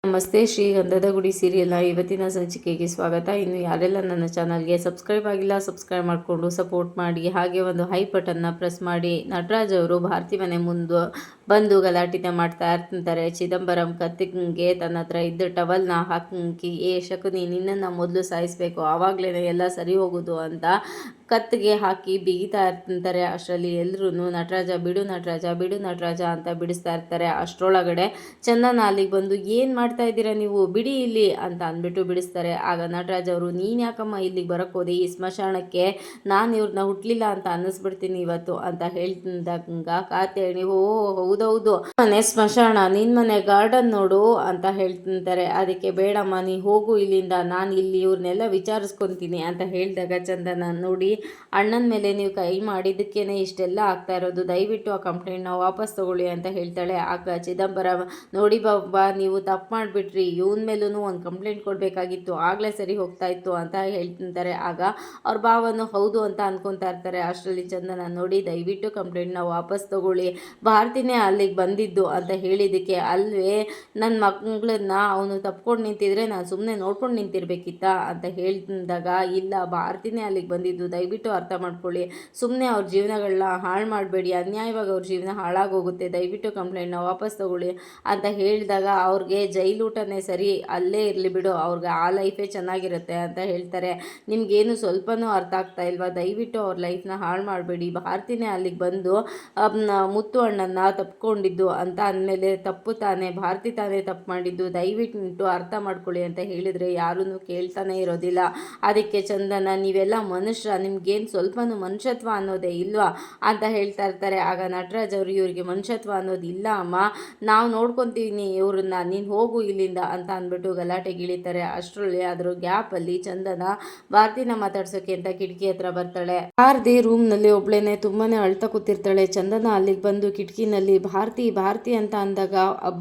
ನಮಸ್ತೆ. ಶ್ರೀ ಗಂಧದ ಗುಡಿ ಸೀರಿಯಲ್ನ ಇವತ್ತಿನ ಸಂಚಿಕೆಗೆ ಸ್ವಾಗತ. ಇನ್ನು ಯಾರೆಲ್ಲ ನನ್ನ ಚಾನಲ್ಗೆ ಸಬ್ಸ್ಕ್ರೈಬ್ ಆಗಿಲ್ಲ, ಸಬ್ಸ್ಕ್ರೈಬ್ ಮಾಡಿಕೊಂಡು ಸಪೋರ್ಟ್ ಮಾಡಿ. ಹಾಗೆ ಒಂದು ಹೈ ಬಟನ್ನ ಪ್ರೆಸ್ ಮಾಡಿ. ನಟರಾಜ್ ಅವರು ಭಾರತಿ ಮನೆ ಮುಂದೆ ಬಂದು ಗಲಾಟೆ ಮಾಡ್ತಾ ಇರ್ತಾರೆ. ಚಿದಂಬರಂ ಕತ್ತಿಗೆ ತನ್ನ ಹತ್ರ ಇದ್ದ ಟವಲ್ನ ಹಾಕಿ, ಶಕುನಿ ನಿನ್ನನ್ನು ಮೊದಲು ಸಾಯಿಸಬೇಕು, ಆವಾಗಲೇ ಎಲ್ಲ ಸರಿ ಹೋಗೋದು ಅಂತ ಕತ್ತಿಗೆ ಹಾಕಿ ಬಿಗಿತಾ ಇರ್ತಾರೆ. ಅಷ್ಟರಲ್ಲಿ ಎಲ್ಲರೂ ನಟರಾಜ ಬಿಡು, ನಟರಾಜ ಬಿಡು, ನಟರಾಜ ಅಂತ ಬಿಡಿಸ್ತಾ ಇರ್ತಾರೆ. ಅಷ್ಟರೊಳಗಡೆ ಚಂದನ ಅಲ್ಲಿಗೆ ಬಂದು ಏನು ಮಾಡ್ತಾ ಇದ್ದೀರಾ ನೀವು, ಬಿಡಿ ಇಲ್ಲಿ ಅಂತ ಅಂದ್ಬಿಟ್ಟು ಬಿಡಿಸ್ತಾರೆ. ಆಗ ನಟರಾಜ್ ಅವರು ನೀನು ಯಾಕಮ್ಮ ಇಲ್ಲಿಗೆ ಬರೋಕ್ಕೆ ಹೋದೆ ಈ ಸ್ಮಶಾನಕ್ಕೆ, ನಾನು ಇವ್ರನ್ನ ಹುಟ್ಲಿಲ್ಲ ಅಂತ ಅನ್ನಿಸ್ಬಿಡ್ತೀನಿ ಇವತ್ತು ಅಂತ ಹೇಳ್ತಿದ್ದಾಗ ಕಾತ್ಯಾಯಣಿ ಓ ಹೌದೌದು ಮನೆ ಸ್ಮಶಾನ, ನಿನ್ನ ಮನೆ ಗಾರ್ಡನ್ ನೋಡು ಅಂತ ಹೇಳ್ತಿರ್ತಾರೆ. ಅದಕ್ಕೆ ಬೇಡಮ್ಮ ನೀ ಹೋಗು ಇಲ್ಲಿಂದ, ನಾನು ಇಲ್ಲಿ ಇವ್ರನ್ನೆಲ್ಲ ವಿಚಾರಿಸ್ಕೊತೀನಿ ಅಂತ ಹೇಳಿದಾಗ ಚಂದನ ನೋಡಿ ಅಣ್ಣನ ಮೇಲೆ ನೀವು ಕೈ ಮಾಡಿದ್ದಕ್ಕೇನೆ ಇಷ್ಟೆಲ್ಲ ಆಗ್ತಾ ಇರೋದು, ದಯವಿಟ್ಟು ಆ ಕಂಪ್ಲೇಂಟ್ನ ವಾಪಸ್ ತಗೊಳ್ಳಿ ಅಂತ ಹೇಳ್ತಾಳೆ. ಆಗ ಚಿದಂಬರಂ ನೋಡಿ ಬಾಬಾ ನೀವು ತಪ್ಪು ಮಾಡಿಬಿಟ್ರಿ, ಇವನ ಮೇಲೂ ಒಂದು ಕಂಪ್ಲೇಂಟ್ ಕೊಡಬೇಕಾಗಿತ್ತು, ಆಗಲೇ ಸರಿ ಹೋಗ್ತಾ ಇತ್ತು ಅಂತ ಹೇಳ್ತಿರ್ತಾರೆ. ಆಗ ಅವ್ರ ಭಾವನು ಹೌದು ಅಂತ ಅನ್ಕೊತಾ ಇರ್ತಾರೆ. ಅಷ್ಟರಲ್ಲಿ ಚಂದನ ನೋಡಿ ದಯವಿಟ್ಟು ಕಂಪ್ಲೇಂಟ್ನ ವಾಪಸ್ ತಗೊಳ್ಳಿ, ಭಾರತಿನೇ ಅಲ್ಲಿಗೆ ಬಂದಿದ್ದು ಅಂತ ಹೇಳಿದ್ದಕ್ಕೆ ಅಲ್ವೇ ನನ್ನ ಮಗಳನ್ನ ಅವನು ತಪ್ಕೊಂಡು ನಿಂತಿದ್ರೆ ನಾನು ಸುಮ್ಮನೆ ನೋಡ್ಕೊಂಡು ನಿಂತಿರ್ಬೇಕಿತ್ತ ಅಂತ ಹೇಳಿದಾಗ ಇಲ್ಲ ಭಾರತಿನೇ ಅಲ್ಲಿಗೆ ಬಂದಿದ್ದು, ದಯವಿಟ್ಟು ಅರ್ಥ ಮಾಡ್ಕೊಳ್ಳಿ, ಸುಮ್ಮನೆ ಅವ್ರ ಜೀವನಗಳನ್ನ ಹಾಳು ಮಾಡಬೇಡಿ, ಅನ್ಯಾಯವಾಗಿ ಅವ್ರ ಜೀವನ ಹಾಳಾಗೋಗುತ್ತೆ, ದಯವಿಟ್ಟು ಕಂಪ್ಲೇಂಟ್ನ ವಾಪಸ್ ತಗೊಳ್ಳಿ ಅಂತ ಹೇಳಿದಾಗ ಅವ್ರಿಗೆ ಜೈಲೂಟನೇ ಸರಿ, ಅಲ್ಲೇ ಇರಲಿ ಬಿಡು, ಅವ್ರಿಗೆ ಆ ಲೈಫೇ ಚೆನ್ನಾಗಿರುತ್ತೆ ಅಂತ ಹೇಳ್ತಾರೆ. ನಿಮಗೇನು ಸ್ವಲ್ಪನೂ ಅರ್ಥ ಆಗ್ತಾ ಇಲ್ವಾ, ದಯವಿಟ್ಟು ಅವ್ರ ಲೈಫ್ನ ಹಾಳು ಮಾಡಬೇಡಿ, ಭಾರತಿನೇ ಅಲ್ಲಿಗೆ ಬಂದು ಮುತ್ತು ಅಣ್ಣನ ತಪ್ಕೊಂಡಿದ್ದು ಅಂತ ಅಂದಮೇಲೆ ತಪ್ಪು ತಾನೇ, ಭಾರತಿ ತಾನೇ ತಪ್ಪು ಮಾಡಿದ್ದು, ದಯವಿಟ್ಟು ಅರ್ಥ ಮಾಡ್ಕೊಳ್ಳಿ ಅಂತ ಹೇಳಿದರೆ ಯಾರೂ ಕೇಳ್ತಾನೆ ಇರೋದಿಲ್ಲ. ಅದಕ್ಕೆ ಚಂದನ ನೀವೆಲ್ಲ ಮನುಷ್ಯ, ನಿಮ್ಗೇನು ಸ್ವಲ್ಪನೂ ಮನುಷ್ಯತ್ವ ಅನ್ನೋದೇ ಇಲ್ವಾ ಅಂತ ಹೇಳ್ತಾ ಇರ್ತಾರೆ. ಆಗ ನಟರಾಜ್ ಅವರು ಇವರಿಗೆ ಮನುಷ್ಯತ್ವ ಅನ್ನೋದು ಇಲ್ಲ ಅಮ್ಮ, ನಾವು ನೋಡ್ಕೊತೀವಿ ಇವ್ರನ್ನ, ನೀನು ಹೋಗು ಇಲ್ಲಿಂದ ಅಂತ ಅಂದ್ಬಿಟ್ಟು ಗಲಾಟೆಗೆ ಇಳಿತಾರೆ. ಅಷ್ಟರಲ್ಲಿ ಅದ್ರ ಗ್ಯಾಪಲ್ಲಿ ಚಂದನ ಭಾರತಿನ ಮಾತಾಡ್ಸೋಕೆ ಅಂತ ಕಿಟಕಿ ಹತ್ರ ಬರ್ತಾಳೆ. ಭಾರತಿ ರೂಮ್ನಲ್ಲಿ ಒಬ್ಳೇನೆ ತುಂಬಾನೇ ಅಳ್ತಾ ಕೂತಿರ್ತಾಳೆ. ಚಂದನ ಅಲ್ಲಿಗೆ ಬಂದು ಕಿಟಕಿನಲ್ಲಿ ಭಾರತಿ ಭಾರತಿ ಅಂತ ಅಂದಾಗ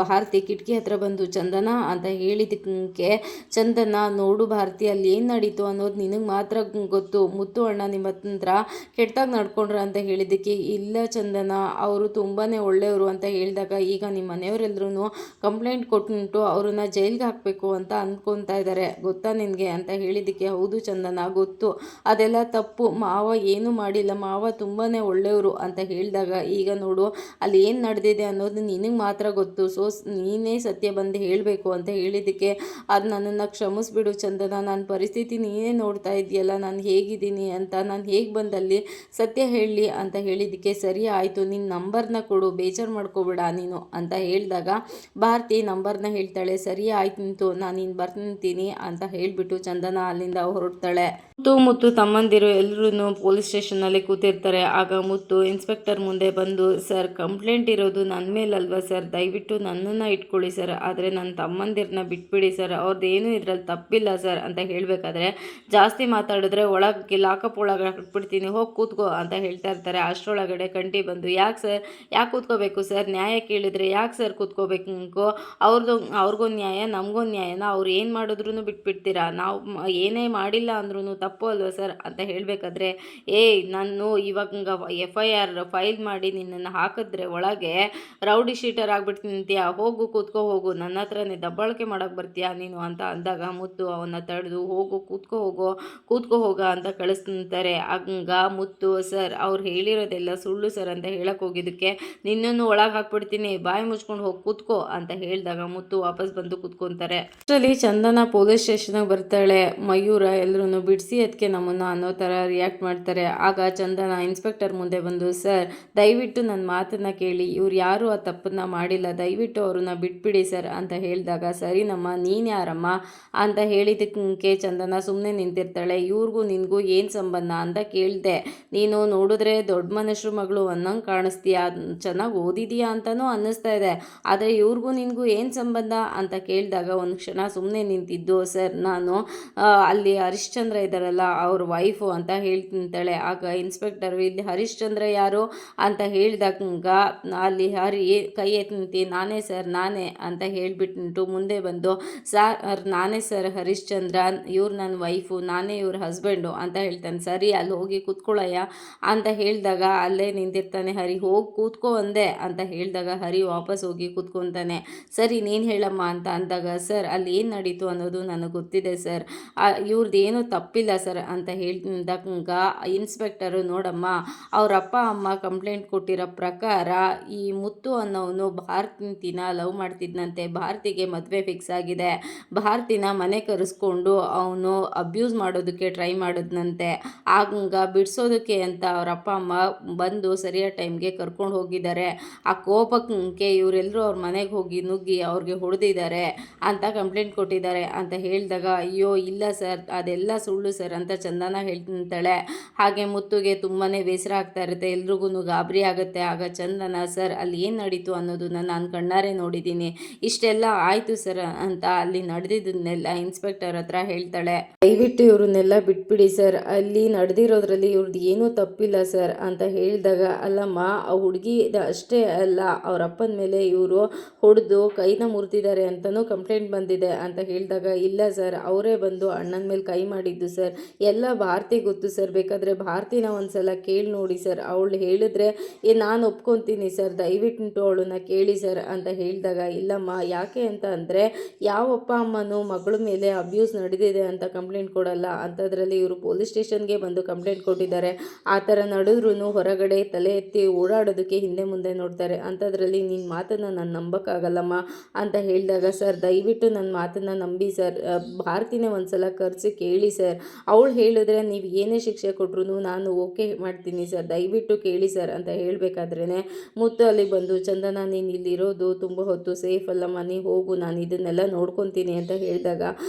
ಭಾರತಿ ಕಿಟಕಿ ಹತ್ರ ಬಂದು ಚಂದನ ಅಂತ ಹೇಳಿದಕ್ಕೆ ಚಂದನ ನೋಡು ಭಾರತಿ ಅಲ್ಲಿ ಏನು ನಡೀತು ಅನ್ನೋದು ನಿನಗೆ ಮಾತ್ರ ಗೊತ್ತು, ಮುತ್ತು ಅಣ್ಣ ನಿಮ್ಮ ಹತ್ರ ಕೆಟ್ಟದಾಗ ನಡ್ಕೊಂಡ್ರ ಅಂತ ಹೇಳಿದ್ದಕ್ಕೆ ಇಲ್ಲ ಚಂದನ ಅವರು ತುಂಬಾ ಒಳ್ಳೆಯವರು ಅಂತ ಹೇಳಿದಾಗ ಈಗ ನಿಮ್ಮ ಮನೆಯವರೆಲ್ಲರೂ ಕಂಪ್ಲೇಂಟ್ ಕೊಟ್ಟು ಅವ್ರನ್ನ ಜೈಲಿಗೆ ಹಾಕಬೇಕು ಅಂತ ಅಂದ್ಕೊತಾ ಇದ್ದಾರೆ ಗೊತ್ತಾ ನಿನಗೆ ಅಂತ ಹೇಳಿದ್ದಕ್ಕೆ ಹೌದು ಚಂದನ ಗೊತ್ತು, ಅದೆಲ್ಲ ತಪ್ಪು, ಮಾವ ಏನೂ ಮಾಡಿಲ್ಲ, ಮಾವ ತುಂಬಾ ಒಳ್ಳೆಯವರು ಅಂತ ಹೇಳಿದಾಗ ಈಗ ನೋಡು ಅಲ್ಲಿ ಏನು ನಡೆದಿದೆ ಅನ್ನೋದು ನಿನಗೆ ಮಾತ್ರ ಗೊತ್ತು, ಸೊ ನೀನೇ ಸತ್ಯ ಬಂದು ಹೇಳಬೇಕು ಅಂತ ಹೇಳಿದ್ದಕ್ಕೆ ಅದು ನನ್ನನ್ನು ಕ್ಷಮಿಸ್ಬಿಡು ಚಂದನ, ನನ್ನ ಪರಿಸ್ಥಿತಿ ನೀನೇ ನೋಡ್ತಾ ಇದೆಯಲ್ಲ ನಾನು ಹೇಗಿದ್ದೀನಿ ಅಂತ, ನಾನು ಹೇಗೆ ಬಂದಲ್ಲಿ ಸತ್ಯ ಹೇಳಲಿ ಅಂತ ಹೇಳಿದ್ದಕ್ಕೆ ಸರಿ ಆಯಿತು ನಿನ್ನ ನಂಬರ್ನ ಕೊಡು, ಬೇಜಾರು ಮಾಡ್ಕೋಬೇಡ ನೀನು ಅಂತ ಹೇಳಿದಾಗ ಭಾರತಿ ನಂಬರ್ನ ಹೇಳ್ತಾಳೆ. ಸರಿ ಆಯ್ತು ನಿಂತು ನಾನು ಇನ್ನು ಬರ್ತೀನಿ ಅಂತ ಹೇಳಿಬಿಟ್ಟು ಚಂದನ ಅಲ್ಲಿಂದ ಹೊರಡ್ತಾಳೆ. ಮುತ್ತು ತಮ್ಮಂದಿರು ಎಲ್ಲರೂ ಪೊಲೀಸ್ ಸ್ಟೇಷನ್ನಲ್ಲಿ ಕೂತಿರ್ತಾರೆ. ಆಗ ಮುತ್ತು ಇನ್ಸ್ಪೆಕ್ಟರ್ ಮುಂದೆ ಬಂದು ಸರ್ ಕಂಪ್ಲೇಂಟ್ ಇರೋದು ನನ್ನ ಮೇಲಲ್ವಾ ಸರ್, ದಯವಿಟ್ಟು ನನ್ನನ್ನು ಇಟ್ಕೊಳ್ಳಿ ಸರ್, ಆದರೆ ನನ್ನ ತಮ್ಮಂದಿರನ್ನ ಬಿಟ್ಬಿಡಿ ಸರ್, ಅವ್ರದ್ದು ಏನೂ ಇದರಲ್ಲಿ ತಪ್ಪಿಲ್ಲ ಸರ್ ಅಂತ ಹೇಳಬೇಕಾದ್ರೆ ಜಾಸ್ತಿ ಮಾತಾಡಿದ್ರೆ ಒಳಗೆ ಲಾಕಪ್ ಒಳಗೆ ಹಾಕ್ಬಿಡ್ತೀನಿ, ಹೋಗಿ ಕೂತ್ಕೋ ಅಂತ ಹೇಳ್ತಾ ಇರ್ತಾರೆ. ಅಷ್ಟರೊಳಗಡೆ ಕಂಟಿ ಬಂದು ಯಾಕೆ ಸರ್, ಯಾಕೆ ಕೂತ್ಕೋಬೇಕು ಸರ್, ನ್ಯಾಯ ಕೇಳಿದರೆ ಯಾಕೆ ಸರ್ ಕೂತ್ಕೋಬೇಕು, ಅವ್ರಿಗೊಂದು ನ್ಯಾಯ ನಮಗೊಂದು ನ್ಯಾಯನ, ಅವ್ರು ಏನು ಮಾಡಿದ್ರು ಬಿಟ್ಬಿಡ್ತೀರಾ, ನಾವು ಏನೇ ಮಾಡಿಲ್ಲ ಅಂದ್ರೂ ತಪ್ಪು ಅಲ್ವಾ ಸರ್ ಅಂತ ಹೇಳಬೇಕಾದ್ರೆ ನಾನು ಇವಾಗ FIR ಫೈಲ್ ಮಾಡಿ ನಿನ್ನನ್ನು ಹಾಕಿದ್ರೆ ಒಳಗೆ ರೌಡಿ ಶೀಟರ್ ಆಗಿಬಿಡ್ತೀನಿ ಅಂತೀಯ, ಹೋಗು ಕೂತ್ಕೋ ಹೋಗು, ನನ್ನ ಹತ್ರನೇ ದಬ್ಬಾಳಿಕೆ ಮಾಡೋಕ್ಕೆ ಬರ್ತೀಯಾ ನೀನು ಅಂತ ಅಂದಾಗ ಮುತ್ತು ಅವನ್ನ ತಡೆದು ಹೋಗು ಕೂತ್ಕೋ ಹೋಗ ಅಂತ ಕಳಿಸ್ತಾರೆ. ಹಂಗ ಮುತ್ತು ಸರ್ ಅವ್ರು ಹೇಳಿರೋದೆಲ್ಲ ಸುಳ್ಳು ಸರ್ ಅಂತ ಹೇಳಕ್ಕೆ ಹೋಗಿದ್ದಕ್ಕೆ ನಿನ್ನನ್ನು ಒಳಗೆ ಹಾಕ್ಬಿಡ್ತೀನಿ, ಬಾಯಿ ಮುಚ್ಕೊಂಡು ಹೋಗಿ ಕೂತ್ಕೋ ಅಂತ ಹೇಳಿದಾಗ ಮುತ್ತು ವಾಪಸ್ ಬಂದು ಕೂತ್ಕೊತಾರೆ. ಅಷ್ಟರಲ್ಲಿ ಚಂದನ ಪೊಲೀಸ್ ಸ್ಟೇಷನ್ಗೆ ಬರ್ತಾಳೆ. ಮಯೂರ ಎಲ್ಲರೂ ಬಿಡಿಸಿ ಅದಕ್ಕೆ ನಮ್ಮನ್ನು ಅನ್ನೋ ಥರ ರಿಯಾಕ್ಟ್ ಮಾಡ್ತಾರೆ. ಆಗ ಚಂದನ ಇನ್ಸ್ಪೆಕ್ಟರ್ ಮುಂದೆ ಬಂದು ಸರ್ ದಯವಿಟ್ಟು ನನ್ನ ಮಾತನ್ನು ಕೇಳಿ, ಇವ್ರು ಯಾರೂ ಆ ತಪ್ಪನ್ನ ಮಾಡಿಲ್ಲ, ದಯವಿಟ್ಟು ಅವ್ರನ್ನ ಬಿಟ್ಬಿಡಿ ಸರ್ ಅಂತ ಹೇಳಿದಾಗ ಸರಿನಮ್ಮ ನೀನು ಯಾರಮ್ಮ ಅಂತ ಹೇಳಿದ್ದಕ್ಕೆ ಚಂದನ ಸುಮ್ಮನೆ ನಿಂತಿರ್ತಾಳೆ. ಇವ್ರಿಗೂ ನಿನಗೂ ಏನು ಸಂಬಂಧ ಅಂತ ಕೇಳಿದೆ, ನೀನು ನೋಡಿದ್ರೆ ದೊಡ್ಡ ಮನುಷ್ಯರು ಮಗಳು ಅನ್ನಂಗೆ ಕಾಣಿಸ್ತೀಯಾ, ಚೆನ್ನಾಗಿ ಓದಿದೀಯಾ ಅಂತಲೂ ಅನ್ನಿಸ್ತಾ ಇದೆ, ಆದರೆ ಇವ್ರಿಗೂ ನಿನಗೂ ಏನು ಸಂಬಂಧ ಅಂತ ಕೇಳಿದಾಗ ಒಂದು ಕ್ಷಣ ಸುಮ್ಮನೆ ನಿಂತಿದ್ದು ಸರ್ ನಾನು ಅಲ್ಲಿ ಹರಿಶ್ಚಂದ್ರ ಇದ್ದಾರಲ್ಲ ಅವ್ರ ವೈಫು ಅಂತ ಹೇಳ್ತಿಂತಾಳೆ. ಆಗ ಇನ್ಸ್ಪೆಕ್ಟರು ಇಲ್ಲಿ ಹರಿಶ್ಚಂದ್ರ ಯಾರು ಅಂತ ಹೇಳಿದಾಗ ಅಲ್ಲಿ ಹರಿ ಕೈ ಎತ್ತಿ ನಾನೇ ಸರ್ ನಾನೇ ಅಂತ ಹೇಳಿಬಿಟ್ಟು ಮುಂದೆ ಬಂದು ಸರ್ ನಾನೇ ಸರ್ ಹರಿಶ್ಚಂದ್ರ, ಇವ್ರು ನನ್ನ ವೈಫು, ನಾನೇ ಇವ್ರ ಹಸ್ಬೆಂಡು ಅಂತ ಹೇಳ್ತಾನೆ. ಸರಿ ಅಲ್ಲಿ ಹೋಗಿ ಕೂತ್ಕೊಳ್ಳಯ್ಯ ಅಂತ ಹೇಳಿದಾಗ ಅಲ್ಲೇ ನಿಂತಿರ್ತಾನೆ ಹರಿ. ಹೋಗಿ ಕೂತ್ಕೋ ಅಂದೆ ಅಂತ ಹೇಳಿದಾಗ ಹರಿ ವಾಪಸ್ ಹೋಗಿ ಕೂತ್ಕೊತಾನೆ. ಸರಿ ನೀನು ಹೇಳಮ್ಮ ಅಂತ ಅಂದಾಗ ಸರ್ ಅಲ್ಲಿ ಏನು ನಡೀತು ಅನ್ನೋದು ನನಗೆ ಗೊತ್ತಿದೆ ಸರ್, ಇವ್ರದ್ದು ಏನೂ ತಪ್ಪಿಲ್ಲ ಸರ್ ಅಂತ ಹೇಳಿದಾಗ ಇನ್ಸ್ಪೆಕ್ಟರು ನೋಡಮ್ಮ ಅವ್ರ ಅಪ್ಪ ಅಮ್ಮ ಕಂಪ್ಲೇಂಟ್ ಕೊಟ್ಟಿರೋ ಪ್ರಕಾರ ಈ ಮುತ್ತು ಅನ್ನೋನು ಭಾರತಿನ ಲವ್ ಮಾಡ್ತಿದ್ದಂತೆ. ಭಾರತಿಗೆ ಮದುವೆ ಫಿಕ್ಸ್ ಆಗಿದೆ. ಭಾರತಿನ ಮನೆ ಕರೆಸ್ಕೊಂಡು ಅವನು ಅಬ್ಯೂಸ್ ಮಾಡೋದಕ್ಕೆ ಟ್ರೈ ಮಾಡಿದ್ನಂತೆ. ಆಗ ಬಿಡಿಸೋದಕ್ಕೆ ಅಂತ ಅವ್ರ ಅಪ್ಪ ಅಮ್ಮ ಬಂದು ಸರಿಯಾದ ಟೈಮ್ಗೆ ಕರ್ಕೊಂಡು ಹೋಗಿದ್ದಾರೆ. ಆ ಕೋಪಕ್ಕೆ ಇವರೆಲ್ಲರೂ ಅವ್ರ ಮನೆಗೆ ಹೋಗಿ ನುಗ್ಗಿ ಅವ್ರಿಗೆ ಹೊಡೆದಿದ್ದಾರೆ ಅಂತ ಕಂಪ್ಲೇಂಟ್ ಕೊಟ್ಟಿದ್ದಾರೆ ಅಂತ ಹೇಳಿದಾಗ ಅಯ್ಯೋ ಇಲ್ಲ ಸರ್ ಅದೆಲ್ಲ ಸುಳ್ಳು ಸರ್ ಅಂತ ಚಂದನ ಹೇಳ್ತಾಳೆ. ಹಾಗೆ ಮುತ್ತುಗೆ ತುಂಬಾ ಬೇಸರ ಆಗ್ತಾ ಇರುತ್ತೆ, ಎಲ್ರಿಗೂ ಗಾಬರಿ ಆಗುತ್ತೆ. ಆಗ ಚಂದನ ಸರ್ ಅಲ್ಲಿ ಏನು ನಡೀತು ಅನ್ನೋದನ್ನ ನಾನು ಕಣ್ಣಾರೆ ನೋಡಿದ್ದೀನಿ, ಇಷ್ಟೆಲ್ಲ ಆಯಿತು ಸರ್ ಅಂತ ಅಲ್ಲಿ ನಡೆದಿದ್ದನ್ನೆಲ್ಲ ಇನ್ಸ್ಪೆಕ್ಟರ್ ಹತ್ರ ಹೇಳ್ತಾಳೆ. ದಯವಿಟ್ಟು ಇವ್ರನ್ನೆಲ್ಲ ಬಿಟ್ಬಿಡಿ ಸರ್, ಅಲ್ಲಿ ನಡೆದಿರೋದ್ರಲ್ಲಿ ಇವ್ರದ್ದು ಏನೂ ತಪ್ಪಿಲ್ಲ ಸರ್ ಅಂತ ಹೇಳಿದಾಗ ಅಲ್ಲಮ್ಮ ಆ ಹುಡುಗಿ ಅಷ್ಟೇ ಅಲ್ಲ ಅವ್ರ ಅಪ್ಪನ ಮೇಲೆ ಇವರು ಹೊಡೆದು ಕೈನ ಮುರಿದಿದ್ದಾರೆ ಅಂತಲೂ ಕಂಪ್ಲೇಂಟ್ ಬಂದಿದೆ ಅಂತ ಹೇಳಿದಾಗ ಇಲ್ಲ ಸರ್ ಅವರೇ ಬಂದು ಅಣ್ಣನ ಮೇಲೆ ಕೈ ಮಾಡಿದ್ದು ಸರ್, ಎಲ್ಲ ಭಾರತಿ ಗೊತ್ತು ಸರ್, ಬೇಕಾದರೆ ಭಾರತಿನ ಒಂದ್ಸಲ ಕೇಳಿ ನೋಡಿ ಸರ್, ಅವಳು ಹೇಳಿದ್ರೆ ನಾನು ಒಪ್ಕೊತೀನಿ ಸರ್, ದಯವಿಟ್ಟು ಅವಳನ್ನ ಕೇಳಿ ಸರ್ ಅಂತ ಹೇಳಿದಾಗ ಇಲ್ಲಮ್ಮ ಯಾಕೆ ಅಂತ ಅಂದರೆ ಯಾವ ಅಪ್ಪ ಅಮ್ಮನೂ ಮಗಳ ಮೇಲೆ ಅಬ್ಯೂಸ್ ನಡೆದಿದೆ ಅಂತ ಕಂಪ್ಲೇಂಟ್ ಕೊಡಲ್ಲ, ಅಂಥದ್ರಲ್ಲಿ ಇವರು ಪೊಲೀಸ್ ಸ್ಟೇಷನ್ಗೆ ಬಂದು ಕಂಪ್ಲೇಂಟ್ ಕೊಟ್ಟಿದ್ದಾರೆ. ಆ ಥರ ನಡೆದ್ರೂ ಹೊರಗಡೆ ತಲೆ ಎತ್ತಿ ಓಡಾಡೋದಕ್ಕೆ ಹಿಂದೆ ಮುಂದೆ ನೋಡ್ತಾರೆ, ಅಂಥದ್ರಲ್ಲಿ ನಿನ್ನ ಮಾತನ್ನು ನಾನು ನಂಬೋಕ್ಕಾಗಲ್ಲಮ್ಮ ಅಂತ ಹೇಳಿದಾಗ ಸರ್ ದಯವಿಟ್ಟು ನನ್ನ ಮಾತನ್ನು ನಂಬಿ ಸರ್, ಭಾರತಿನೇ ಒಂದ್ಸಲ ಕರೆಸಿ ಕೇಳಿ ಸರ್, ಅವಳು ಹೇಳಿದ್ರೆ ನೀವು ಏನೇ ಶಿಕ್ಷೆ ಕೊಟ್ಟರು ನಾನು ಓಕೆ ಮಾಡ್ತೀನಿ ಸರ್, ದಯವಿಟ್ಟು ಕೇಳಿ ಸರ್ ಅಂತ ಹೇಳಬೇಕಾದ್ರೇ ಮುತ್ತು ಅಲ್ಲಿಗೆ ಬಂದು ಚಂದನ ನೀನು ಇಲ್ಲಿರೋದು ತುಂಬ ಹೊತ್ತು ಸೇಫ್ ಅಲ್ಲಮ್ಮ, ನೀ ಹೋಗು ನಾನು ಇದನ್ನೆಲ್ಲ ನೋಡ್ಕೊತೀನಿ ಅಂತ ಹೇಳಿದಾಗ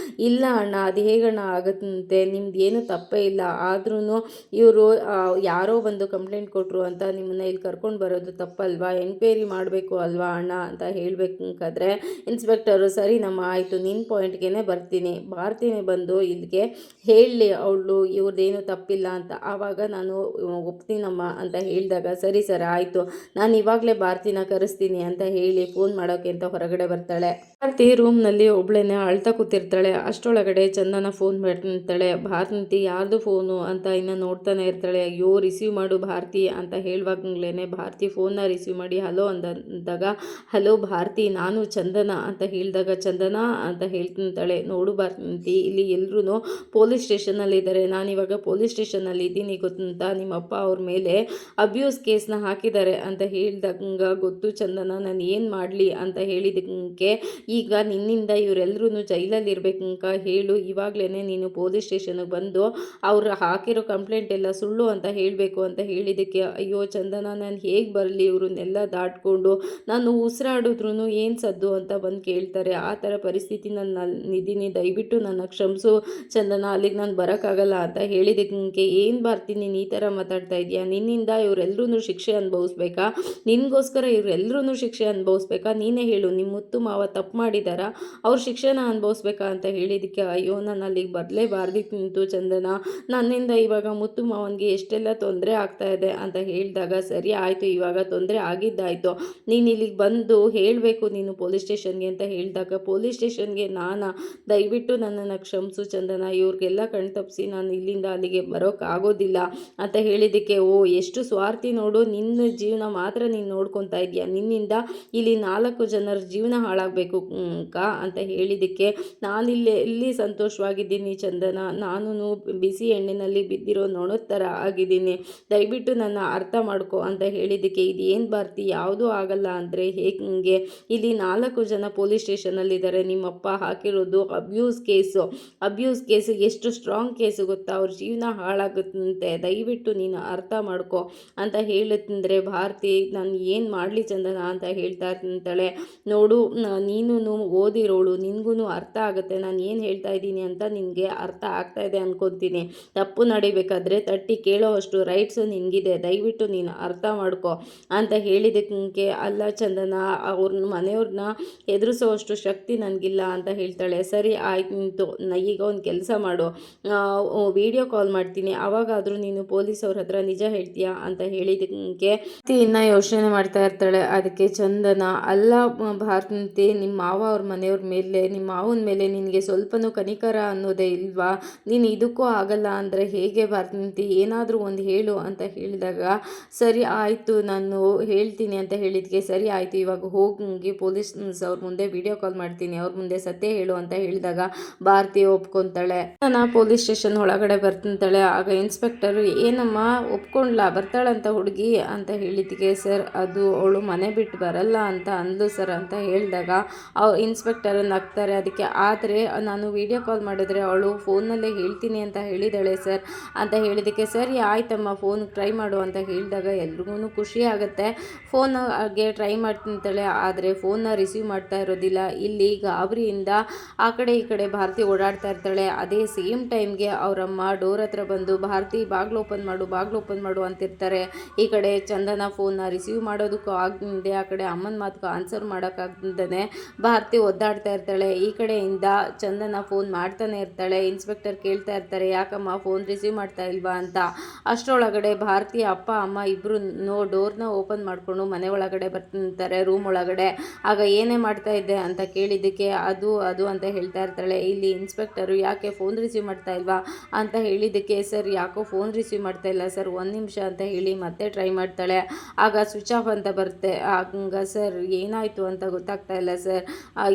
ಇಲ್ಲ ಅಣ್ಣ ಅದು ಹೇಗಣ್ಣ ಆಗುತ್ತೆ, ನಿಮ್ದು ಏನು ತಪ್ಪೇ ಇಲ್ಲ, ಆದ್ರೂ ಇವರು ಯಾರೋ ಬಂದು ಕಂಪ್ಲೇಂಟ್ ಕೊಟ್ಟರು ಅಂತ ನಿಮ್ಮನ್ನ ಇಲ್ಲಿ ಕರ್ಕೊಂಡು ಬರೋದು ತಪ್ಪಲ್ವಾ, ಎನ್ಕ್ವೈರಿ ಮಾಡಬೇಕು ಅಲ್ವಾ ಅಣ್ಣ ಅಂತ ಹೇಳಬೇಕಾದ್ರೆ ಇನ್ಸ್ಪೆಕ್ಟರು ಸರಿ ನಮ್ಮ ಆಯಿತು ನಿನ್ನ ಪಾಯಿಂಟ್ಗೆ ಬರ್ತೀನಿ, ಭಾರತಿನೇ ಬಂದು ಇಲ್ಲಿಗೆ ಹೇಳಲಿ ಅವಳು ಇವ್ರದ್ದೇನು ತಪ್ಪಿಲ್ಲ ಅಂತ, ಆವಾಗ ನಾನು ಒಪ್ತೀನಮ್ಮ ಅಂತ ಹೇಳಿದಾಗ ಸರಿ ಸರ್ ಆಯಿತು ನಾನು ಇವಾಗಲೇ ಭಾರತಿನ ಕರೆಸ್ತೀನಿ ಅಂತ ಹೇಳಿ ಫೋನ್ ಮಾಡೋಕ್ಕೆ ಅಂತ ಹೊರಗಡೆ ಬರ್ತಾಳೆ. ಭಾರತಿ ರೂಮ್ನಲ್ಲಿ ಒಬ್ಳೇನೆ ಅಳ್ತಾ ಕೂತಿರ್ತಾಳೆ. ಅಷ್ಟೊಳಗಡೆ ಚಂದನ ಫೋನ್ ಮಾಡ್ತಾಳೆ. ಭಾರತಿ ಯಾರ್ದು ಫೋನು ಅಂತ ಇನ್ನು ನೋಡ್ತಾನೆ ಇರ್ತಾಳೆ. ಅಯ್ಯೋ ರಿಸೀವ್ ಮಾಡು ಭಾರತಿ ಅಂತ ಹೇಳುವಾಗಲೇ ಭಾರತಿ ಫೋನ್ನ ರಿಸೀವ್ ಮಾಡಿ ಹಲೋ ಅಂದಾಗ ಹಲೋ ಭಾರತಿ ನಾನು ಚಂದನ ಅಂತ ಹೇಳಿದಾಗ ಚಂದನ ಅಂತ ಹೇಳ್ತಾಳೆ. ನೋಡು ಭಾರತಿ ಇಲ್ಲಿ ಎಲ್ಲರೂ ಪೊಲೀಸ್ ಸ್ಟೇಷನ್ನಲ್ಲಿದ್ದಾರೆ, ನಾನಿವಾಗ ಪೊಲೀಸ್ ಸ್ಟೇಷನ್ನಲ್ಲಿ ಇದ್ದೀನಿ ಗೊತ್ತಂತ, ನಿಮ್ಮಪ್ಪ ಅವ್ರ ಮೇಲೆ ಅಬ್ಯೂಸ್ ಕೇಸ್ನ ಹಾಕಿದ್ದಾರೆ ಅಂತ ಹೇಳಿದಾಗ ಗೊತ್ತು ಚಂದನ ನಾನು ಏನು ಮಾಡಲಿ ಅಂತ ಹೇಳಿದ್ದಕ್ಕೆ ಈಗ ನಿನ್ನಿಂದ ಇವರೆಲ್ಲರೂ ಜೈಲಲ್ಲಿ ಇರಬೇಕಂಕ ಹೇಳು, ಇವಾಗಲೇ ನೀನು ಪೊಲೀಸ್ ಸ್ಟೇಷನ್ಗೆ ಬಂದು ಅವ್ರು ಹಾಕಿರೋ ಕಂಪ್ಲೇಂಟ್ ಎಲ್ಲ ಸುಳ್ಳು ಅಂತ ಹೇಳಬೇಕು ಅಂತ ಹೇಳಿದ್ದಕ್ಕೆ ಅಯ್ಯೋ ಚಂದನ ನಾನು ಹೇಗೆ ಬರಲಿ, ಇವ್ರನ್ನೆಲ್ಲ ದಾಟ್ಕೊಂಡು ನಾನು ಉಸಿರಾಡಿದ್ರೂ ಏನು ಸದ್ದು ಅಂತ ಬಂದು ಕೇಳ್ತಾರೆ, ಆ ಥರ ಪರಿಸ್ಥಿತಿ ನಾನು ಇದ್ದೀನಿ, ದಯವಿಟ್ಟು ನನ್ನ ಕ್ಷಮಿಸು ಚಂದನ, ಅಲ್ಲಿಗೆ ನಾನು ಬರೋಕ್ಕಾಗಲ್ಲ ಅಂತ ಹೇಳಿದ್ದಕ್ಕೆ ಏನು ಭಾರತಿ ನೀನು ಈ ಥರ ಮಾತಾಡ್ತಾ ಇದೆಯಾ, ನಿನ್ನಿಂದ ಇವರೆಲ್ಲರೂ ಶಿಕ್ಷೆ ಅನುಭವಿಸ್ಬೇಕಾ, ನಿನಗೋಸ್ಕರ ಇವರೆಲ್ಲರೂ ಶಿಕ್ಷೆ ಅನುಭವಿಸ್ಬೇಕಾ, ನೀನೇ ಹೇಳು ನಿಮ್ಮ ಮುತ್ತು ಮಾವ ತಪ್ಪು ಮಾಡಿದಾರ ಅವ್ರ ಶಿಕ್ಷೆನ ಅನುಭವಿಸ್ಬೇಕಾ ಅಂತ ಹೇಳಿದ್ದಕ್ಕೆ ಅಯ್ಯೋ ನಾನು ಅಲ್ಲಿಗೆ ಬರಲೇಬಾರ್ದಿತ್ತು ಚಂದನ, ನನ್ನಿಂದ ಇವಾಗ ಮುತ್ತು ಮಾವನಿಗೆ ಎಷ್ಟೆಲ್ಲ ತೊಂದರೆ ಆಗ್ತಾ ಇದೆ ಅಂತ ಹೇಳಿದಾಗ ಸರಿ ಆಯಿತು ಇವಾಗ ತೊಂದರೆ ಆಗಿದ್ದಾಯಿತು, ನೀನು ಇಲ್ಲಿಗೆ ಬಂದು ಹೇಳಬೇಕು ನೀನು ಪೊಲೀಸ್ ಸ್ಟೇಷನ್ಗೆ ಅಂತ ಹೇಳಿದಾಗ ಪೊಲೀಸ್ ಸ್ಟೇಷನ್ಗೆ ದಯವಿಟ್ಟು ನನ್ನನ್ನು ಕ್ಷಮಿಸು ಚಂದನ, ಇವ್ರಿಗೆಲ್ಲ ಕಣ್ತಪ್ಪಿಸಿ ನಾನು ಇಲ್ಲಿಂದ ಅಲ್ಲಿಗೆ ಬರೋಕ್ಕಾಗೋದಿಲ್ಲ ಅಂತ ಹೇಳಿದ್ದಕ್ಕೆ ಓ ಎಷ್ಟು ಸ್ವಾರ್ಥಿ ನೋಡು, ನಿನ್ನ ಜೀವನ ಮಾತ್ರ ನೀನು ನೋಡ್ಕೊತಾ ಇದೆಯಾ, ನಿನ್ನಿಂದ ಇಲ್ಲಿ 4 ಜನರ ಜೀವನ ಹಾಳಾಗಬೇಕು ಅಂತ ಹೇಳಿದ್ದಕ್ಕೆ ನಾನಿಲ್ಲಿ ಸಂತೋಷವಾಗಿದ್ದೀನಿ ಚಂದನ, ನಾನು ಬಿಸಿ ಎಣ್ಣೆಯಲ್ಲಿ ಬಿದ್ದಿರೋ ನೊಣದ ಥರ ಆಗಿದ್ದೀನಿ, ದಯವಿಟ್ಟು ನನ್ನ ಅರ್ಥ ಮಾಡ್ಕೊ ಅಂತ ಹೇಳಿದ್ದಕ್ಕೆ ಇದು ಏನು ಭಾರತಿ ಯಾವುದೂ ಆಗಲ್ಲ ಅಂದರೆ ಹೇಗೆ, ಇಲ್ಲಿ 4 ಜನ ಪೊಲೀಸ್ ಸ್ಟೇಷನಲ್ಲಿದ್ದಾರೆ, ನಿಮ್ಮಪ್ಪ ಹಾಕಿರೋದು ಅಬ್ಯೂಸ್ ಕೇಸು ಎಷ್ಟು ಸ್ಟ್ರಾಂಗ್ ಕೇಸು ಗೊತ್ತಾ, ಅವ್ರ ಜೀವನ ಹಾಳಾಗುತ್ತಂತೆ, ದಯವಿಟ್ಟು ನೀನು ಅರ್ಥ ಮಾಡ್ಕೊ ಅಂತ ಹೇಳುತ್ತಂದರೆ ಭಾರತಿ ನಾನು ಏನು ಮಾಡಲಿ ಚಂದನ ಅಂತ ಹೇಳ್ತಾ ಇರ್ತಾಳೆ. ನೋಡು ನೀನು ಓದಿರೋಳು, ನಿನಗೂ ಅರ್ಥ ಆಗುತ್ತೆ ನಾನು ಏನು ಹೇಳ್ತಾ ಇದ್ದೀನಿ ಅಂತ, ನಿನಗೆ ಅರ್ಥ ಆಗ್ತಾ ಇದೆ ಅನ್ಕೊತೀನಿ, ತಪ್ಪು ನಡಿಬೇಕಾದ್ರೆ ತಟ್ಟಿ ಕೇಳೋ ಅಷ್ಟು ರೈಟ್ಸು ನಿನಗಿದೆ, ದಯವಿಟ್ಟು ನೀನು ಅರ್ಥ ಮಾಡ್ಕೊ ಅಂತ ಹೇಳಿದ್ದಕ್ಕೆ ಅಲ್ಲ ಚಂದನ ಅವ್ರನ್ನ ಮನೆಯವ್ರನ್ನ ಎದುರಿಸೋ ಅಷ್ಟು ಶಕ್ತಿ ನನಗಿಲ್ಲ ಅಂತ ಹೇಳ್ತಾಳೆ. ಸರಿ ಆಯಿತು ಈಗ ಒಂದು ಕೆಲಸ ಮಾಡು, ವಿಡಿಯೋ ಕಾಲ್ ಮಾಡ್ತೀನಿ, ಅವಾಗಾದರೂ ನೀನು ಪೊಲೀಸ್ ಅವ್ರ ಹತ್ರ ನಿಜ ಹೇಳ್ತೀಯಾ ಅಂತ ಹೇಳಿದ್ದಕ್ಕೆ ಇನ್ನು ಯೋಚನೆ ಮಾಡ್ತಾ ಇರ್ತಾಳೆ. ಅದಕ್ಕೆ ಚಂದನ, ಅಲ್ಲ ಭಾರತಿ, ನಿಮ್ಮ ಮಾವ ಅವ್ರ ಮನೆಯವ್ರ ಮೇಲೆ, ನಿಮ್ಮ ಮಾವನ ಮೇಲೆ ನಿನಗೆ ಸ್ವಲ್ಪನೂ ಕನಿಕರ ಅನ್ನೋದೇ ಇಲ್ವಾ? ನೀನು ಇದಕ್ಕೂ ಆಗಲ್ಲ ಅಂದರೆ ಹೇಗೆ ಭಾರತಿ? ಏನಾದರೂ ಒಂದು ಹೇಳು ಅಂತ ಹೇಳಿದಾಗ, ಸರಿ ಆಯಿತು ನಾನು ಹೇಳ್ತೀನಿ ಅಂತ ಹೇಳಿದ್ಕೆ, ಸರಿ ಆಯಿತು ಇವಾಗ ಹೋಗಿ ಪೊಲೀಸ್ ಅವ್ರ ಮುಂದೆ ವಿಡಿಯೋ ಕಾಲ್ ಮಾಡ್ತೀನಿ, ಅವ್ರ ಮುಂದೆ ಸತ್ಯ ಹೇಳು ಅಂತ ಹೇಳಿದಾಗ ಭಾರತಿ ಒಪ್ಕೊತಾಳೆ. ನಾನು ಪೊಲೀಸ್ ಸ್ಟೇಷನ್ ಒಳಗಡೆ ಬರ್ತಾಳೆ. ಆಗ ಇನ್ಸ್ಪೆಕ್ಟರು, ಏನಮ್ಮ ಒಪ್ಕೊಂಡ್ಲಾ ಬರ್ತಾಳಂತ ಹುಡುಗಿ ಅಂತ ಹೇಳಿದ್ಕೆ, ಸರ್ ಅದು ಅವಳು ಮನೆ ಬಿಟ್ಟು ಬರಲ್ಲ ಅಂತ ಅಂದ್ಲು ಸರ್ ಅಂತ ಹೇಳಿದಾಗ ಇನ್ಸ್ಪೆಕ್ಟರ್ ನಗ್ತಾರೆ. ಅದಕ್ಕೆ ಆದರೆ ನಾನು ವಿಡಿಯೋ ಕಾಲ್ ಮಾಡಿದ್ರೆ ಅವಳು ಫೋನಲ್ಲೇ ಹೇಳ್ತೀನಿ ಅಂತ ಹೇಳಿದಾಳೆ ಸರ್ ಅಂತ ಹೇಳಿದಕ್ಕೆ, ಸರಿ ಆಯ್ತಮ್ಮ ಫೋನ್ ಟ್ರೈ ಮಾಡು ಅಂತ ಹೇಳಿದಾಗ ಎಲ್ರಿಗೂ ಖುಷಿ ಆಗುತ್ತೆ. ಫೋನ್ಗೆ ಟ್ರೈ ಮಾಡ್ತಿಂತಾಳೆ, ಆದರೆ ಫೋನ್ನ ರಿಸೀವ್ ಮಾಡ್ತಾ ಇರೋದಿಲ್ಲ. ಇಲ್ಲಿ ಗಾಬರಿಯಿಂದ ಆ ಕಡೆ ಈ ಕಡೆ ಭಾರತಿ ಓಡಾಡ್ತಾ ಇರ್ತಾಳೆ. ಅದೇ ಸೇಮ್ ಟೈಮ್ಗೆ ಅವರಮ್ಮ ಡೋರ್ ಹತ್ರ ಬಂದು, ಭಾರತಿ ಬಾಗ್ಲು ಓಪನ್ ಮಾಡು ಅಂತಿರ್ತಾರೆ. ಈ ಕಡೆ ಚಂದನ ಫೋನ್ನ ರಿಸೀವ್ ಮಾಡೋದಕ್ಕೂ ಆಗದೆ, ಆ ಕಡೆ ಅಮ್ಮನ ಮಾತುಗೂ ಆನ್ಸರ್ ಮಾಡೋಕ್ಕಾಗ್ದೇ ಭಾರತಿ ಒದ್ದಾಡ್ತಾ ಇರ್ತಾಳೆ. ಈ ಕಡೆಯಿಂದ ಚಂದನ ಫೋನ್ ಮಾಡ್ತಾನೆ ಇರ್ತಾಳೆ. ಇನ್ಸ್ಪೆಕ್ಟರ್ ಕೇಳ್ತಾ ಇರ್ತಾರೆ, ಯಾಕಮ್ಮ ಫೋನ್ ರಿಸೀವ್ ಮಾಡ್ತಾ ಇಲ್ವಾ ಅಂತ. ಅಷ್ಟರೊಳಗಡೆ ಭಾರತಿ ಅಪ್ಪ ಅಮ್ಮ ಇಬ್ಬರು ಡೋರ್ನ ಓಪನ್ ಮಾಡಿಕೊಂಡು ಮನೆ ಒಳಗಡೆ ಬರ್ತಾರೆ, ರೂಮ್ ಒಳಗಡೆ. ಆಗ ಏನೇ ಮಾಡ್ತಾ ಇದ್ದೆ ಅಂತ ಕೇಳಿದ್ದಕ್ಕೆ ಅದು ಅಂತ ಹೇಳ್ತಾ ಇರ್ತಾಳೆ. ಇಲ್ಲಿ ಇನ್ಸ್ಪೆಕ್ಟರು, ಯಾಕೆ ಫೋನ್ ರಿಸೀವ್ ಮಾಡ್ತಾ ಇಲ್ವಾ ಅಂತ ಹೇಳಿದ್ದಕ್ಕೆ, ಸರ್ ಯಾಕೋ ಫೋನ್ ರಿಸೀವ್ ಮಾಡ್ತಾ ಇಲ್ಲ ಸರ್, 1 ನಿಮಿಷ ಅಂತ ಹೇಳಿ ಮತ್ತೆ ಟ್ರೈ ಮಾಡ್ತಾಳೆ. ಆಗ ಸ್ವಿಚ್ ಆಫ್ ಅಂತ ಬರುತ್ತೆ. ಆಗ ಸರ್ ಏನಾಯಿತು ಅಂತ ಗೊತ್ತಾಗ್ತಾ ಇಲ್ಲ ಸರ್,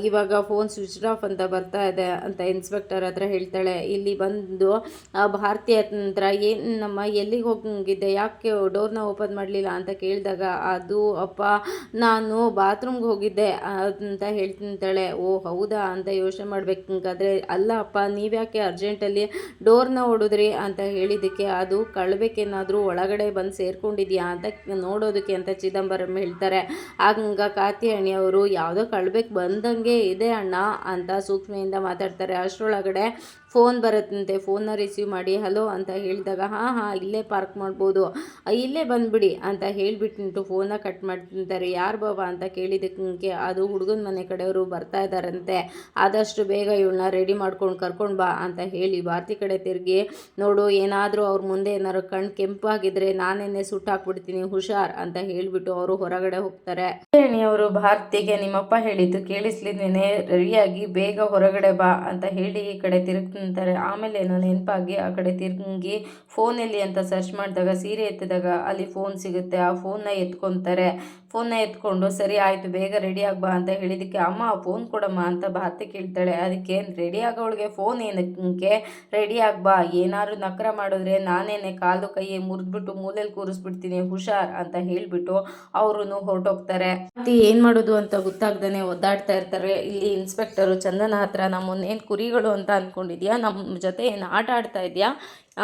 ಇವಾಗ ಫೋನ್ ಸ್ವಿಚ್ ಆಫ್ ಅಂತ ಬರ್ತಾ ಇದೆ ಅಂತ ಇನ್ಸ್ಪೆಕ್ಟರ್ ಹತ್ರ ಹೇಳ್ತಾಳೆ. ಇಲ್ಲಿ ಬಂದು ಭಾರತಿ ಹತ್ರ, ನಮ್ಮ ಎಲ್ಲಿಗೆ ಹೋಗಿದ್ದೆ, ಯಾಕೆ ಡೋರ್ನ ಓಪನ್ ಮಾಡಲಿಲ್ಲ ಅಂತ ಕೇಳಿದಾಗ, ಅದು ಅಪ್ಪ ನಾನು ಬಾತ್ರೂಮ್ಗೆ ಹೋಗಿದ್ದೆ ಅಂತ ಹೇಳ್ತಿಂತಾಳೆ. ಓ ಹೌದಾ ಅಂತ ಯೋಚನೆ ಮಾಡಬೇಕಾದ್ರೆ, ಅಲ್ಲ ಅಪ್ಪ ನೀವ್ಯಾಕೆ ಅರ್ಜೆಂಟಲ್ಲಿ ಡೋರ್ನ ಹೊಡೆದ್ರಿ ಅಂತ ಹೇಳಿದ್ದಕ್ಕೆ, ಅದು ಕಳ್ಬೇಕೇನಾದರೂ ಒಳಗಡೆ ಬಂದು ಸೇರ್ಕೊಂಡಿದ್ಯಾ ಅಂತ ನೋಡೋದಕ್ಕೆ ಅಂತ ಚಿದಂಬರಂ ಹೇಳ್ತಾರೆ. ಆಗ ಕಾತ್ಯಾಯನಿ ಅವರು, ಯಾವುದೋ ಕಳ್ಬೇಕು ಬಂದಂಗೆ ಇದೆ ಅಣ್ಣ ಅಂತ ಸೂಕ್ಷ್ಮೆಯಿಂದ ಮಾತಾಡ್ತಾರೆ. ಅಷ್ಟರೊಳಗಡೆ ಫೋನ್ ಬರುತ್ತಂತೆ. ಫೋನ್ನ ರಿಸೀವ್ ಮಾಡಿ ಹಲೋ ಅಂತ ಹೇಳಿದಾಗ, ಹಾಂ ಇಲ್ಲೇ ಪಾರ್ಕ್ ಮಾಡ್ಬೋದು, ಇಲ್ಲೇ ಬಂದುಬಿಡಿ ಅಂತ ಹೇಳಿಬಿಟ್ಟು ಫೋನ್ನ ಕಟ್ ಮಾಡ್ತಿರ್ತಾರೆ. ಯಾರು ಬಾಬಾ ಅಂತ ಕೇಳಿದ್ದಕ್ಕೆ, ಅದು ಹುಡುಗನ ಮನೆ ಕಡೆಯವರು ಬರ್ತಾ ಇದ್ದಾರಂತೆ, ಆದಷ್ಟು ಬೇಗ ಇವಳನ್ನ ರೆಡಿ ಮಾಡ್ಕೊಂಡು ಕರ್ಕೊಂಡು ಬಾ ಅಂತ ಹೇಳಿ ಭಾರತಿ ಕಡೆ ತಿರುಗಿ, ನೋಡು ಏನಾದರೂ ಅವ್ರ ಮುಂದೆ ಏನಾದ್ರು ಕಣ್ಣು ಕೆಂಪಾಗಿದ್ರೆ ನಾನೇನೆ ಸುಟ್ಟಾಕ್ಬಿಡ್ತೀನಿ ಹುಷಾರ್ ಅಂತ ಹೇಳಿಬಿಟ್ಟು ಅವರು ಹೊರಗಡೆ ಹೋಗ್ತಾರೆ. ಅವರು ಭಾರತಿಗೆ, ನಿಮ್ಮಪ್ಪ ಹೇಳಿದ್ದು ಕೇಳಿಸ್ಲಿದ್ದೇನೆ, ರೆಡಿಯಾಗಿ ಬೇಗ ಹೊರಗಡೆ ಬಾ ಅಂತ ಹೇಳಿ ಈ ಕಡೆ ತಿರುಗ್ತಾರೆ. ಆಮೇಲೆ ಏನೋ ನೆನಪಾಗಿ ಆ ಕಡೆ ತಿರುಗಿ ಫೋನಲ್ಲಿ ಅಂತ ಸರ್ಚ್ ಮಾಡಿದಾಗ ಸೀರೆ ಎತ್ತಿದಾಗ ಅಲ್ಲಿ ಫೋನ್ ಸಿಗುತ್ತೆ. ಆ ಫೋನ್ನ ಎತ್ಕೊತಾರೆ. ಫೋನ್ನ ಎತ್ಕೊಂಡು, ಸರಿ ಆಯಿತು ಬೇಗ ರೆಡಿ ಆಗ್ಬಾ ಅಂತ ಹೇಳಿದ್ದಕ್ಕೆ, ಅಮ್ಮ ಫೋನ್ ಕೊಡಮ್ಮ ಅಂತ ಭಾರತಿ ಕೇಳ್ತಾಳೆ. ಅದಕ್ಕೆ, ರೆಡಿ ಆಗೋಳಿಗೆ ಫೋನ್ ಏನಕ್ಕೆ, ರೆಡಿ ಆಗ್ಬಾ, ಏನಾದ್ರು ನಕರ ಮಾಡಿದ್ರೆ ನಾನೇನೆ ಕಾಲು ಕೈ ಮುರಿದ್ಬಿಟ್ಟು ಮೂಲೆಯಲ್ಲಿ ಕೂರಿಸ್ಬಿಡ್ತೀನಿ ಹುಷಾರ್ ಅಂತ ಹೇಳಿಬಿಟ್ಟು ಅವರು ಹೊರಟೋಗ್ತಾರೆ. ಏನು ಮಾಡೋದು ಅಂತ ಗೊತ್ತಾಗ್ದೇ ಒದ್ದಾಡ್ತಾ ಇರ್ತಾರೆ. ಇಲ್ಲಿ ಇನ್ಸ್ಪೆಕ್ಟರು ಚಂದನ ಹತ್ರ, ನಮ್ಮನ್ನೇನು ಕುರಿಗಳು ಅಂತ ಅಂದ್ಕೊಂಡಿದ್ಯಾ, ನಮ್ಮ ಜೊತೆ ಏನು ಆಟ ಆಡ್ತಾ ಇದೆಯಾ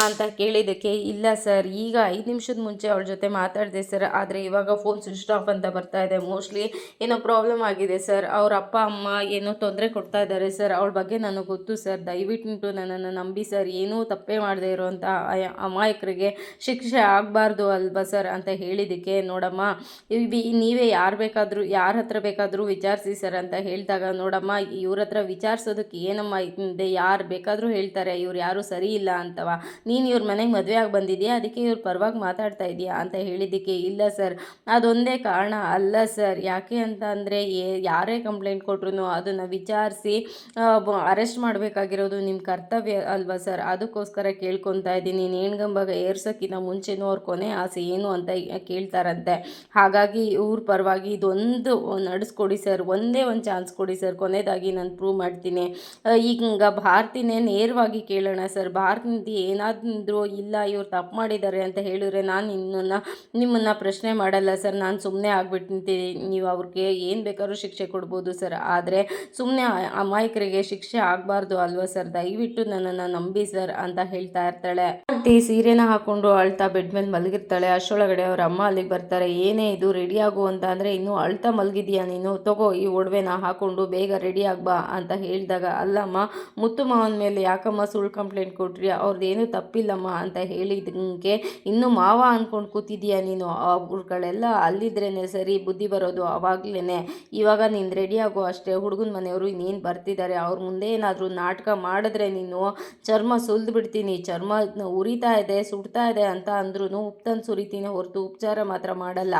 ಅಂತ ಕೇಳಿದ್ದಕ್ಕೆ, ಇಲ್ಲ ಸರ್ ಈಗ 5 ನಿಮಿಷದ ಮುಂಚೆ ಅವಳ ಜೊತೆ ಮಾತಾಡಿದೆ ಸರ್, ಆದರೆ ಇವಾಗ ಫೋನ್ ಸ್ವಿಚ್ ಆಫ್ ಅಂತ ಬರ್ತಾ ಇದೆ, ಮೋಸ್ಟ್ಲಿ ಏನೋ ಪ್ರಾಬ್ಲಮ್ ಆಗಿದೆ ಸರ್, ಅವ್ರ ಅಪ್ಪ ಅಮ್ಮ ಏನೋ ತೊಂದರೆ ಕೊಡ್ತಾ ಇದ್ದಾರೆ ಸರ್, ಅವಳ ಬಗ್ಗೆ ನನಗೆ ಗೊತ್ತು ಸರ್, ದಯವಿಟ್ಟು ನನ್ನನ್ನು ನಂಬಿ ಸರ್, ಏನೂ ತಪ್ಪೇ ಮಾಡದೇ ಇರೋವಂಥ ಅಮಾಯಕರಿಗೆ ಶಿಕ್ಷೆ ಆಗಬಾರ್ದು ಅಲ್ವಾ ಸರ್ ಅಂತ ಹೇಳಿದ್ದಕ್ಕೆ, ನೋಡಮ್ಮ ನೀವೇ ಯಾರ ಹತ್ರ ಬೇಕಾದರೂ ವಿಚಾರಿಸಿ ಸರ್ ಅಂತ ಹೇಳಿದಾಗ, ನೋಡಮ್ಮ ಇವ್ರ ಹತ್ರ ವಿಚಾರಿಸೋದಕ್ಕೆ ಏನಮ್ಮ ಇದೆ, ಯಾರು ಬೇಕಾದರೂ ಹೇಳ್ತಾರೆ, ಇವ್ರು ಯಾರೂ ಸರಿ ಇಲ್ಲ ಅಂತವ, ನೀನು ಇವ್ರ ಮನೆಗೆ ಮದುವೆ ಆಗಿ ಬಂದಿದೆಯಾ, ಅದಕ್ಕೆ ಇವ್ರ ಪರವಾಗಿ ಮಾತಾಡ್ತಾ ಇದೆಯಾ ಅಂತ ಹೇಳಿದ್ದಕ್ಕೆ, ಇಲ್ಲ ಸರ್ ಅದೊಂದೇ ಕಾರಣ ಅಲ್ಲ ಸರ್, ಯಾಕೆ ಅಂತ ಅಂದರೆ ಯಾರೇ ಕಂಪ್ಲೇಂಟ್ ಕೊಟ್ರು ಅದನ್ನು ವಿಚಾರಿಸಿ ಅರೆಸ್ಟ್ ಮಾಡಬೇಕಾಗಿರೋದು ನಿಮ್ಮ ಕರ್ತವ್ಯ ಅಲ್ವಾ ಸರ್, ಅದಕ್ಕೋಸ್ಕರ ಕೇಳ್ಕೊತಾ ಇದ್ದೀನಿ, ನೇಣ್ಗಂಬಾಗ ಏರ್ಸೋಕ್ಕಿಂತ ಮುಂಚೆನೂ ಅವ್ರ ಕೊನೆ ಆಸೆ ಏನು ಅಂತ ಕೇಳ್ತಾರಂತೆ. ಹಾಗಾಗಿ ಇವ್ರ ಪರವಾಗಿ ಇದೊಂದು ನಡೆಸ್ಕೊಡಿ ಸರ್, ಒಂದೇ ಒಂದು ಚಾನ್ಸ್ ಕೊಡಿ ಸರ್, ಕೊನೆಯದಾಗಿ ನಾನು ಪ್ರೂವ್ ಮಾಡ್ತೀನಿ. ಈಗ ಭಾರತಿನೇ ನೇರವಾಗಿ ಕೇಳೋಣ ಸರ್, ಭಾರತಿ ಏನಾದರೂ ಇಲ್ಲ ಇವ್ರು ತಪ್ಪು ಮಾಡಿದ್ದಾರೆ ಅಂತ ಹೇಳಿದ್ರೆ ನಾನು ನಿಮ್ಮನ್ನು ಪ್ರಶ್ನೆ ಮಾಡಲ್ಲ ಸರ್, ನಾನು ಸುಮ್ಮನೆ ಆಗ್ಬಿಟ್ಟಿರ್ತೀನಿ, ನೀವು ಅವ್ರಿಗೆ ಏನು ಬೇಕಾದ್ರೂ ಶಿಕ್ಷೆ ಕೊಡ್ಬೋದು ಸರ್, ಆದರೆ ಸುಮ್ಮನೆ ಅಮಾಯಕರಿಗೆ ಶಿಕ್ಷೆ ಆಗಬಾರ್ದು ಅಲ್ವಾ ಸರ್, ದಯವಿಟ್ಟು ನನ್ನನ್ನು ನಂಬಿ ಸರ್ ಅಂತ ಹೇಳ್ತಾ ಇರ್ತಾಳೆ. ಸೀರೆನ ಹಾಕೊಂಡು ಅಳ್ತಾ ಬೆಡ್ ಮೇಲೆ ಮಲಗಿರ್ತಾಳೆ. ಅಷ್ಟರೊಳಗಡೆ ಅವ್ರ ಅಮ್ಮ ಅಲ್ಲಿಗೆ ಬರ್ತಾರೆ. ಏನೇ ಇದು ರೆಡಿ ಆಗು ಅಂತ ಅಂದರೆ, ಇನ್ನೂ ಅಳ್ತಾ ಮಲಗಿದೀಯಾ ನೀನು, ತಗೋ ಈ ಒಡವೆನ ಹಾಕೊಂಡು ಬೇಗ ರೆಡಿ ಆಗ್ಬಾ ಅಂತ ಹೇಳಿದಾಗ, ಅಲ್ಲಮ್ಮ ಮುತ್ತು ಮಾವನ ಮೇಲೆ ಯಾಕಮ್ಮ ಸುಳ್ಳು ಕಂಪ್ಲೇಂಟ್ ಕೊಟ್ರಿ, ಅವ್ರದ್ದೇನು ತಪ್ಪಿಲ್ಲಮ್ಮ ಅಂತ ಹೇಳಿದಂಗೆ ಇನ್ನು ಮಾವ ಅಂದ್ಕೊಂಡು ಕೂತಿದೀಯ ನೀನು. ಅವ್ರುಗಳೆಲ್ಲ ಅಲ್ಲಿದ್ರೇ ಸರಿ ಬುದ್ಧಿ ಬರೋದು ಅವಾಗ್ಲೇ. ಇವಾಗ ನೀನು ರೆಡಿ ಆಗೋ ಅಷ್ಟೇ, ಹುಡುಗನ ಮನೆಯವರು ಇನ್ನೇನು ಬರ್ತಿದ್ದಾರೆ, ಅವ್ರ ಮುಂದೆ ಏನಾದರೂ ನಾಟಕ ಮಾಡಿದ್ರೆ ನೀನು ಚರ್ಮ ಸುಲಿದು ಬಿಡ್ತೀನಿ, ಚರ್ಮ ಉರಿತಾ ಇದೆ ಸುಡ್ತಾ ಇದೆ ಅಂತ ಅಂದ್ರೂ ಉಪ್ತಂದು ಸುರಿತೀನಿ ಹೊರತು ಉಪಚಾರ ಮಾತ್ರ ಮಾಡಲ್ಲ,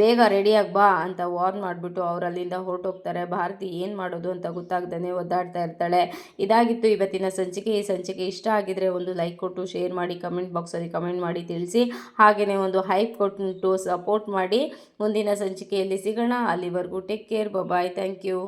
ಬೇಗ ರೆಡಿಯಾಗಿ ಬಾ ಅಂತ ವಾರ್ನ್ ಮಾಡಿಬಿಟ್ಟು ಅವರಲ್ಲಿಂದ ಹೊರಟೋಗ್ತಾರೆ. ಭಾರತಿ ಏನು ಮಾಡೋದು ಅಂತ ಗೊತ್ತಾಗ್ದೇ ಒದ್ದಾಡ್ತಾ ಇರ್ತಾಳೆ. ಇದಾಗಿತ್ತು ಇವತ್ತಿನ ಸಂಚಿಕೆ. ಈ ಸಂಚಿಕೆ ಇಷ್ಟ ಆಗಿದ್ರೆ ಒಂದು ಲೈಕ್ ಕೊಟ್ಟು ಶೇರ್ ಮಾಡಿ, ಕಮೆಂಟ್ ಬಾಕ್ಸಲ್ಲಿ ಕಮೆಂಟ್ ಮಾಡಿ ತಿಳಿಸಿ, ಹಾಗೆಯೇ ಒಂದು ಹೈಪ್ ಕೊಟ್ಟು ಸಪೋರ್ಟ್ ಮಾಡಿ. ಮುಂದಿನ ಸಂಚಿಕೆಯಲ್ಲಿ ಸಿಗೋಣ. ಅಲ್ಲಿವರೆಗೂ take care, bye, thank you.